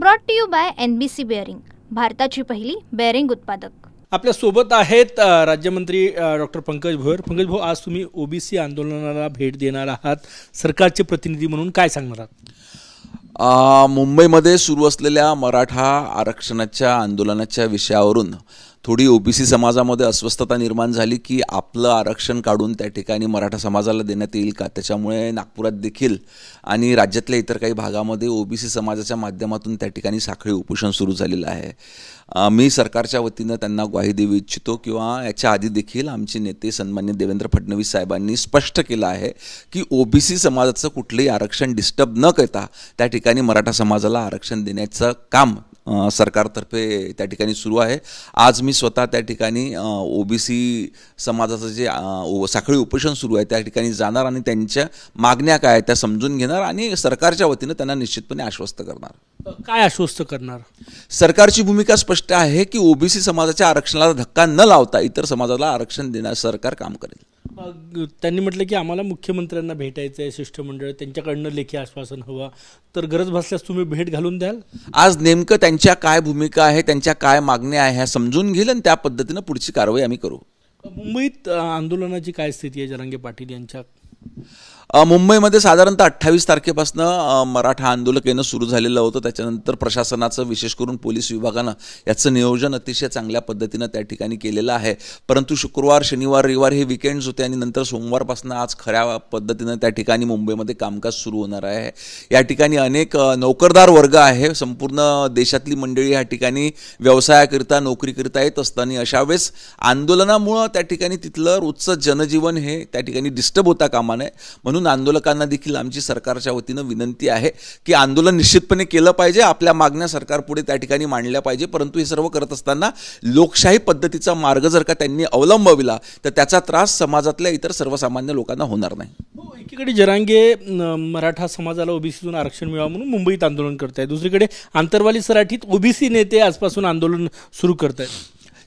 Brought to you by NBC bearing, भारताची पहिली bearing उत्पादक. आपल्या सोबत आहेत राज्यमंत्री डॉक्टर पंकज भोयर. पंकज भाऊ, आज तुम्ही ओबीसी आंदोलनाला भेट देणार आहात, सरकारचे प्रतिनिधी म्हणून काय सांगणार आहात? मुंबईमध्ये सुरू असलेल्या मराठा आरक्षणाच्या आंदोलनाच्या विषयावरून थोडी ओबीसी समाजामध्ये अस्वस्थता निर्माण झाली की आपलं आरक्षण काढून त्या ठिकाणी मराठा समाजाला देण्यात येईल का. त्याच्यामुळे नागपुरात देखील आणि राज्यातल्या इतर काही भागामध्ये ओबीसी समाजाच्या माध्यमातून त्या ठिकाणी साखळी उपोषण सुरू झालेलं आहे. मी सरकारच्या वतीनं त्यांना ग्वाही देऊ इच्छितो किंवा याच्या आधी देखील आमचे नेते सन्मान्य देवेंद्र फडणवीस साहेबांनी स्पष्ट केलं आहे की ओबीसी समाजाचं कुठलंही आरक्षण डिस्टर्ब न करता त्या ठिकाणी मराठा समाजाला आरक्षण देण्याचं काम सरकारतर्फे त्या ठिकाणी सुरू आहे. आज मी स्वतः त्या ठिकाणी ओबीसी समाजाचं जे साखळी उपोषण सुरू आहे त्या ठिकाणी जाणार आणि त्यांच्या मागण्या काय आहेत त्या समजून घेणार आणि सरकारच्या वतीनं त्यांना निश्चितपणे आश्वस्त करणार. काय आश्वस्त करणार? सरकारची भूमिका स्पष्ट आहे की ओबीसी समाजाच्या आरक्षणाला धक्का न लावता इतर समाजाला आरक्षण देण्यास सरकार काम करेल. त्यांनी म्हटलं की आम्हाला मुख्यमंत्र्यांना भेटायचं आहे, शिष्टमंडळ त्यांच्याकडनं लेखी आश्वासन हवं, तर गरज भासल्यास तुम्ही भेट घालून द्याल. आज नेमकं त्यांच्या काय भूमिका आहे, त्यांच्या काय मागण्या आहे ह्या समजून घेईल आणि त्या पद्धतीनं पुढची कारवाई आम्ही करू. मुंबईत आंदोलनाची काय स्थिती आहे जरांगे पाटील यांच्या? मुंबईमध्ये साधारणतः 28 तारखेपासून मराठा आंदोलक सुरू झालेलं होतं. त्याच्यानंतर प्रशासनाचं विशेष करून पोलीस विभागानं याचं नियोजन अतिशय चांगल्या पद्धतीनं त्या ठिकाणी केलेलं आहे. परंतु शुक्रवार, शनिवार, रविवार हे विकेंड्स होते आणि नंतर सोमवारपासून आज खऱ्या पद्धतीनं त्या ठिकाणी मुंबईमध्ये कामकाज सुरू होणार आहे. या ठिकाणी अनेक नोकरदार वर्ग आहे. संपूर्ण देशातली मंडळी या ठिकाणी व्यवसायाकरिता नोकरीकरिता येत असताना अशा वेळेस आंदोलनामुळं त्या ठिकाणी तिथलं रोजचं जनजीवन हे त्या ठिकाणी डिस्टर्ब होता कामा नये. म्हणून आंदोलकांना देखील आमची सरकारच्या वतीनं विनंती आहे की आंदोलन निश्चितपणे केलं पाहिजे, आपल्या मागण्या सरकारपुढे त्या ठिकाणी मांडल्या पाहिजे. परंतु हे सर्व करत असताना लोकशाही पद्धतीचा मार्ग जर का त्यांनी अवलंबविला तर त्याचा त्रास समाजातल्या इतर सर्वसामान्य लोकांना होणार नाही. एकीकडे जरांगे मराठा समाजाला ओबीसीतून आरक्षण मिळावं म्हणून मुंबईत आंदोलन करतायत, दुसरीकडे आंतरवाली सराठीत ओबीसी नेते आजपासून आंदोलन सुरू करतायत.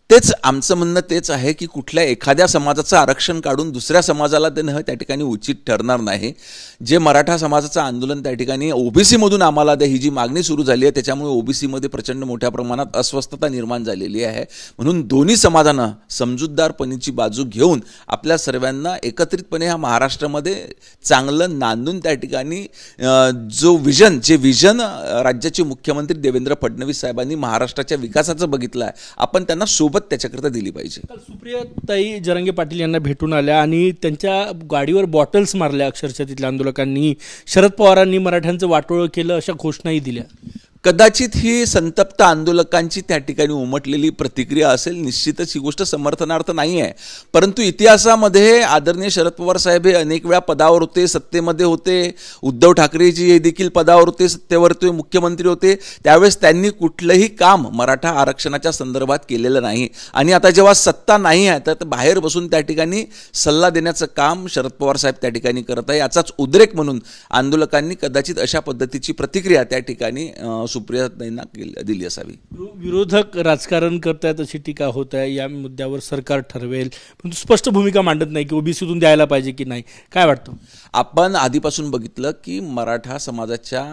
तेच आमचं म्हणणं तेच आहे की कुठल्या एखाद्या समाजाचं आरक्षण काढून दुसऱ्या समाजाला देणं त्या ठिकाणी उचित ठरणार नाही. जे मराठा समाजाचं आंदोलन त्या ठिकाणी ओबीसीमधून आम्हाला द्या ही जी मागणी सुरू झाली आहे त्याच्यामुळे ओबीसीमध्ये प्रचंड मोठ्या प्रमाणात अस्वस्थता निर्माण झालेली आहे. म्हणून दोन्ही समाजानं समजूतदारपणीची बाजू घेऊन आपल्या सर्वांना एकत्रितपणे ह्या महाराष्ट्रामध्ये चांगलं नांदून त्या ठिकाणी जे विजन राज्याचे मुख्यमंत्री देवेंद्र फडणवीस साहेबांनी महाराष्ट्राच्या विकासाचं बघितलं आहे आपण त्यांना सोबत त्याच्याकरता दिली पाहिजे. सुप्रियाताई जरांगे पाटील यांना भेटून आल्या आणि त्यांच्या गाडीवर बॉटल्स मारल्या अक्षरशः तिथल्या आंदोलकांनी. शरद पवारांनी मराठ्यांचं वाटोळं केलं अशा घोषणाही दिल्या. कदाचित ही संतप्त आंदोलकांची त्या ठिकाणी उमटलेली प्रतिक्रिया असेल. निश्चितच ही गोष्ट समर्थनार्थ नाही आहे. परंतु इतिहासामध्ये आदरणीय शरद पवार साहेब हे अनेक वेळा पदावर होते, सत्तेमध्ये होते. उद्धव ठाकरेजी हे देखील पदावर होते, सत्तेवर होते, मुख्यमंत्री होते. त्यावेळेस त्यांनी कुठलंही काम मराठा आरक्षणाच्या संदर्भात केलेलं नाही. आणि आता जेव्हा सत्ता नाही आहे तर बाहेर बसून त्या ठिकाणी सल्ला देण्याचं काम शरद पवार साहेब त्या ठिकाणी करत आहे. याचाच उद्रेक म्हणून आंदोलकांनी कदाचित अशा पद्धतीची प्रतिक्रिया त्या ठिकाणी सुप्रियाताईंना दिली असावी. विरोधक राजकारण करतायत अशी टीका होत आहे. या मुद्द्यावर सरकार ठरवेल, पण स्पष्ट भूमिका मांडत नाही की ओबीसीतून द्यायला पाहिजे की नाही. काय वाटतं? आपण आधीपासून बघितलं की मराठा समाजाच्या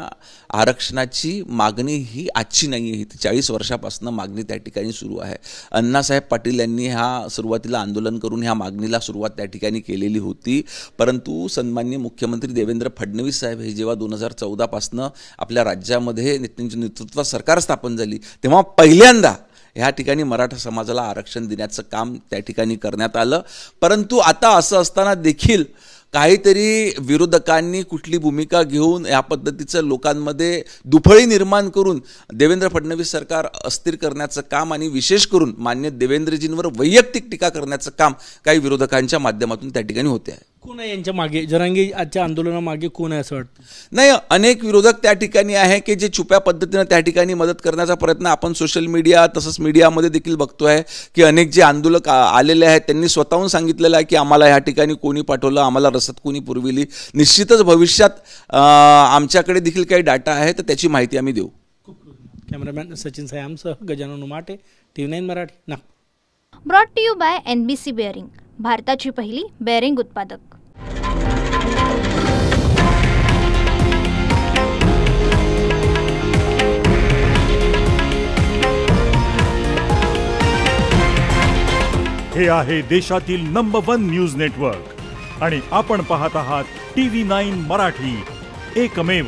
आरक्षणाची मागणी ही आजची नाही आहे. 40 वर्षापासून मागणी त्या ठिकाणी सुरू आहे. अण्णासाहेब पाटील यांनी सुरुवातीला आंदोलन करून ह्या मागणीला सुरुवात त्या ठिकाणी केलेली होती. परंतु सन्माननीय मुख्यमंत्री देवेंद्र फडणवीस साहेब हे जेव्हा 2014 पासून आपल्या राज्यामध्ये नेतृत्वात सरकार स्थापन झाली तेव्हा पहिल्यांदा ह्या ठिकाणी मराठा समाजाला आरक्षण देण्याचं काम त्या ठिकाणी करण्यात आलं. परंतु आता असं असताना देखील काहीतरी विरोधकांनी कुठली भूमिका घेऊन या पद्धतीचं लोकांमध्ये दुफळी निर्माण करून देवेंद्र फडणवीस सरकार अस्थिर करण्याचं काम आणि विशेष करून मान्य देवेंद्रजींवर वैयक्तिक टीका करण्याचं काम काही विरोधकांच्या माध्यमातून त्या ठिकाणी होते आहे. कोण आहे यांच्या मागे? जरांगे आजच्या आंदोलनामागे कोण आहे असं वाटतं? नाही, अनेक विरोधक त्या ठिकाणी आहे की जे छुप्या पद्धतीनं त्या ठिकाणी मदत करण्याचा प्रयत्न आपण सोशल मीडिया तसंच मीडियामध्ये देखील बघतोय की अनेक जे आंदोलक आलेले आहेत त्यांनी स्वतःहून सांगितलेलं आहे की आम्हाला ह्या ठिकाणी कोणी पाठवलं, आम्हाला रसद कोणी पुरविली. निश्चितच भविष्यात आमच्याकडे देखील काही डाटा आहे तर त्याची माहिती आम्ही देऊ. कॅमेरामॅन सचिन सायांसह Gajanan Umate, TV9 Marathi, Nagpur. Brought to you by NBC bearing, भारताची पहिली बेअरिंग उत्पादक. हे आहे देशातील नंबर 1 न्यूज नेटवर्क आणि आपण पाहत आहात TV9 मराठी, एकमेव.